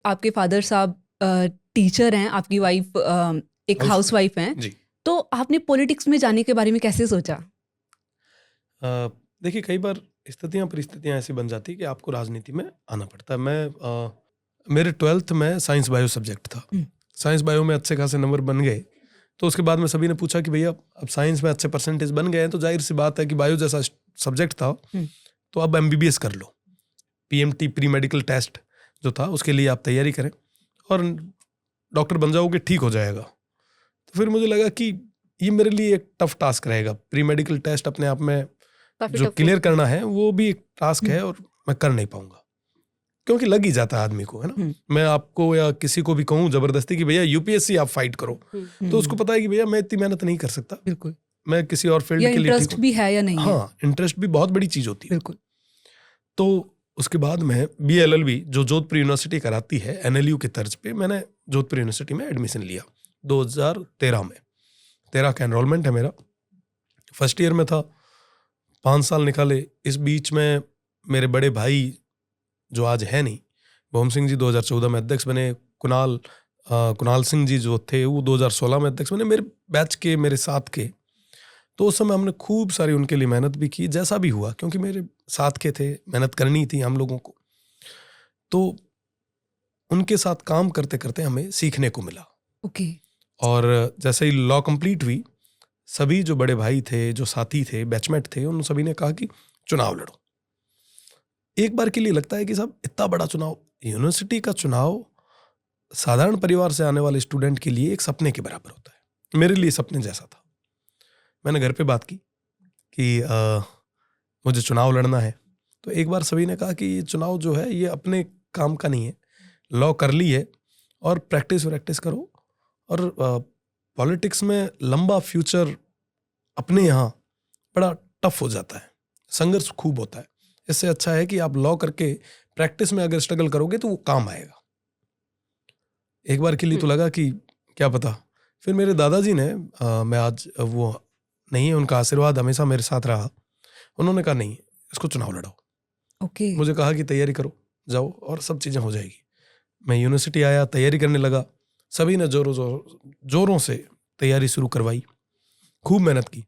आपके फादर साहब टीचर हैं, आपकी वाइफ एक हाउस वाइफ हैं, जी। तो आपने पॉलिटिक्स में जाने के बारे में कैसे सोचा? देखिए, कई बार परिस्थितियां ऐसी बन जाती है कि आपको राजनीति में आना पड़ता है। मेरे 12th में साइंस बायो सब्जेक्ट था। साइंस बायो में अच्छे खासे नंबर बन गए, तो उसके बाद में सभी ने पूछा कि भैया अब साइंस में अच्छे परसेंटेज बन गए हैं तो जाहिर सी बात है कि बायो जैसा सब्जेक्ट था तो अब MBBS कर लो। PMT प्री मेडिकल टेस्ट जो था उसके लिए आप तैयारी करें और डॉक्टर बन जाओगे, ठीक हो जाएगा। तो फिर मुझे लगा कि ये मेरे लिए एक टफ टास्क रहेगा। प्री मेडिकल टेस्ट अपने आप में जो क्लियर करना है वो भी एक टास्क है और मैं कर नहीं पाऊंगा, क्योंकि लग ही जाता है आदमी को, है ना। मैं आपको या किसी को भी कहूँ जबरदस्ती कि भैया UPSC आप फाइट करो, तो उसको पता है कि भैया मैं इतनी मेहनत नहीं कर सकता, बिल्कुल, मैं किसी और फील्ड के लिए इंटरेस्ट भी है या नहीं है। हाँ, इंटरेस्ट भी बहुत बड़ी चीज होती है। बिल्कुल। तो उसके बाद में BLLB जो जोधपुर यूनिवर्सिटी कराती है NLU की तर्ज पे, मैंने जोधपुर यूनिवर्सिटी में एडमिशन लिया 2013 में। 13 का एनरोलमेंट है मेरा। फर्स्ट ईयर में था, 5 साल निकाले। इस बीच में मेरे बड़े भाई जो आज है नहीं, भोम सिंह जी 2014 में अध्यक्ष बने। कुणाल सिंह जी जो थे वो 2016 में अध्यक्ष बने, मेरे बैच के, मेरे साथ के। तो उस समय हमने खूब सारी उनके लिए मेहनत भी की, जैसा भी हुआ, क्योंकि मेरे साथ के थे, मेहनत करनी थी हम लोगों को। तो उनके साथ काम करते करते हमें सीखने को मिला। और जैसे ही लॉ कंप्लीट हुई, सभी जो बड़े भाई थे, जो साथी थे, बैचमेट थे, उन सभी ने कहा कि चुनाव लड़ो। एक बार के लिए लगता है कि साहब इतना बड़ा चुनाव, यूनिवर्सिटी का चुनाव साधारण परिवार से आने वाले स्टूडेंट के लिए एक सपने के बराबर होता है। मेरे लिए सपने जैसा था। मैंने घर पे बात की कि मुझे चुनाव लड़ना है। तो एक बार सभी ने कहा कि ये चुनाव जो है ये अपने काम का नहीं है, लॉ कर ली है और प्रैक्टिस करो, और पॉलिटिक्स में लंबा फ्यूचर अपने यहाँ बड़ा टफ हो जाता है, संघर्ष खूब होता है। इससे अच्छा है कि आप लॉ करके प्रैक्टिस में अगर स्ट्रगल करोगे तो वो काम आएगा। एक बार के लिए तो लगा कि क्या पता। फिर मेरे दादाजी ने मैं आज वो नहीं है, उनका आशीर्वाद हमेशा मेरे साथ रहा। उन्होंने कहा नहीं, इसको चुनाव लड़ाओ। मुझे कहा कि तैयारी करो, जाओ और सब चीज़ें हो जाएगी। मैं यूनिवर्सिटी आया, तैयारी करने लगा। सभी ने जोरों से तैयारी शुरू करवाई, खूब मेहनत की।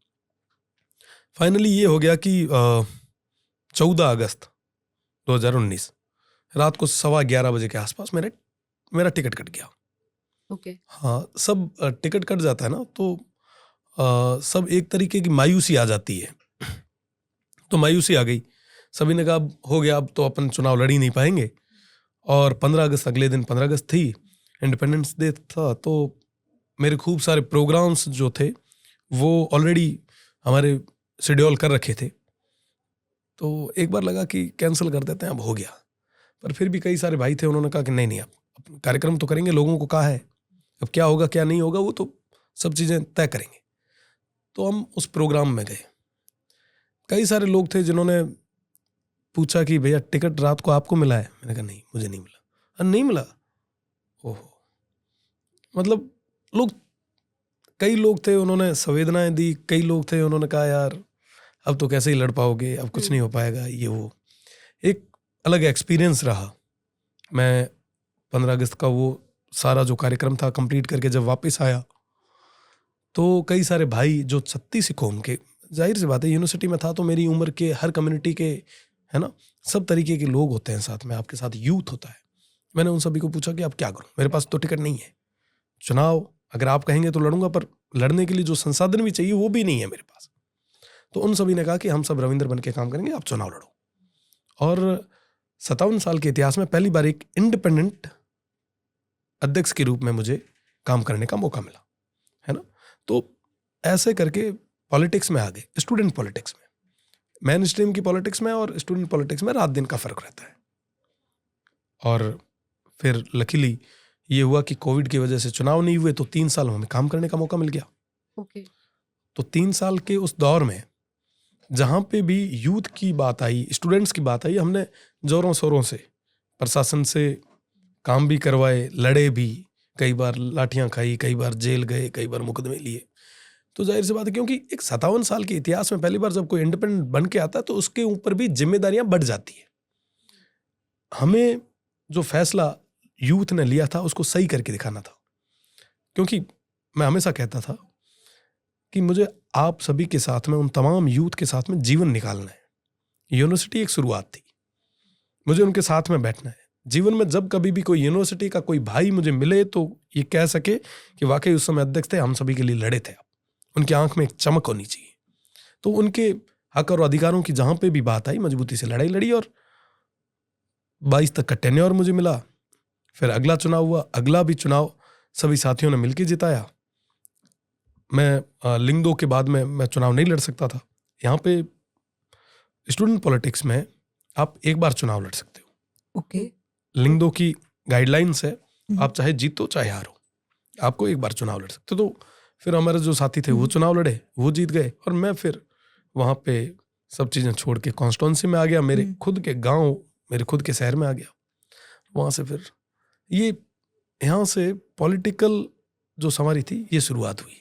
फाइनली ये हो गया कि 14 अगस्त 2019 रात को 11:15 बजे के आसपास मेरा टिकट कट गया। हाँ, सब टिकट कट जाता है ना, तो सब एक तरीके की मायूसी आ जाती है। तो मायूसी आ गई, सभी ने कहा अब हो गया, अब तो अपन चुनाव लड़ ही नहीं पाएंगे। और 15 अगस्त, अगले दिन 15 अगस्त थी, इंडिपेंडेंस डे था। तो मेरे खूब सारे प्रोग्राम्स जो थे वो ऑलरेडी हमारे शेड्यूल कर रखे थे। तो एक बार लगा कि कैंसिल कर देते हैं, अब हो गया। पर फिर भी कई सारे भाई थे, उन्होंने कहा कि नहीं, अब कार्यक्रम तो करेंगे, लोगों को कहा है, अब क्या होगा क्या नहीं होगा वो तो सब चीज़ें तय करेंगे। तो हम उस प्रोग्राम में गए। कई सारे लोग थे जिन्होंने पूछा कि भैया टिकट रात को आपको मिला है? मैंने कहा नहीं, मुझे नहीं मिला। नहीं मिला? ओहो। मतलब कई लोग थे, उन्होंने संवेदनाएं दी। कई लोग थे, उन्होंने कहा यार अब तो कैसे ही लड़ पाओगे, अब कुछ नहीं हो पाएगा, ये वो। एक अलग एक्सपीरियंस रहा। मैं 15 अगस्त का वो सारा जो कार्यक्रम था कंप्लीट करके जब वापस आया, तो कई सारे भाई जो 36 कौम के, जाहिर सी बात है यूनिवर्सिटी में था तो मेरी उम्र के, हर कम्युनिटी के, है ना, सब तरीके के लोग होते हैं साथ में, आपके साथ यूथ होता है। मैंने उन सभी को पूछा कि अब क्या करूं, मेरे पास तो टिकट नहीं है, चुनाव अगर आप कहेंगे तो लड़ूंगा, पर लड़ने के लिए जो संसाधन भी चाहिए वो भी नहीं है मेरे पास। तो उन सभी ने कहा कि हम सब रविंद्र बन के काम करेंगे, आप चुनाव लड़ो। और 57 साल के इतिहास में पहली बार एक इंडिपेंडेंट अध्यक्ष के रूप में मुझे काम करने का मौका मिला, है ना। तो ऐसे करके पॉलिटिक्स में आ गए, स्टूडेंट पॉलिटिक्स में। मेन स्ट्रीम की पॉलिटिक्स में और स्टूडेंट पॉलिटिक्स में रात दिन का फर्क रहता है। और फिर लकीली ये हुआ कि कोविड की वजह से चुनाव नहीं हुए, तो 3 साल हमें काम करने का मौका मिल गया। तो 3 साल के उस दौर में जहाँ पे भी यूथ की बात आई, स्टूडेंट्स की बात आई, हमने जोरों शोरों से प्रशासन से काम भी करवाए, लड़े भी, कई बार लाठियाँ खाई, कई बार जेल गए, कई बार मुकदमे लिए। तो जाहिर सी बात है, क्योंकि एक 57 साल के इतिहास में पहली बार जब कोई इंडिपेंडेंट बन के आता है तो उसके ऊपर भी जिम्मेदारियां बढ़ जाती है। हमें जो फैसला यूथ ने लिया था उसको सही करके दिखाना था। क्योंकि मैं हमेशा कहता था कि मुझे आप सभी के साथ में, उन तमाम यूथ के साथ में जीवन निकालना है। यूनिवर्सिटी एक शुरुआत थी, मुझे उनके साथ में बैठना है। जीवन में जब कभी भी कोई यूनिवर्सिटी का कोई भाई मुझे मिले तो ये कह सके कि वाकई उस समय अध्यक्ष थे, हम सभी के लिए लड़े थे। उनकी आंख में एक चमक होनी चाहिए। तो उनके हक और अधिकारों की जहां पे भी बात आई, मजबूती से लड़ाई लड़ी और 22 तक का टेन्योर मुझे मिला। फिर अगला चुनाव हुआ, अगला भी चुनाव सभी साथियों ने मिलकर जिताया। मैं लिंग 2 के बाद में मैं चुनाव नहीं लड़ सकता था। यहाँ पे स्टूडेंट पॉलिटिक्स में आप एक बार चुनाव लड़ सकते हो। ओके। लिंग 2 की गाइडलाइंस है, आप चाहे जीतो चाहे हारो, आपको एक बार चुनाव लड़ सकते हो। तो फिर हमारे जो साथी थे वो चुनाव लड़े, वो जीत गए और मैं फिर वहाँ पे सब चीज़ें छोड़ के कॉन्स्टिट्यूंसी में आ गया, मेरे खुद के गांव, मेरे खुद के शहर में आ गया। वहाँ से फिर ये यहाँ से पॉलिटिकल जो हमारी थी ये शुरुआत हुई।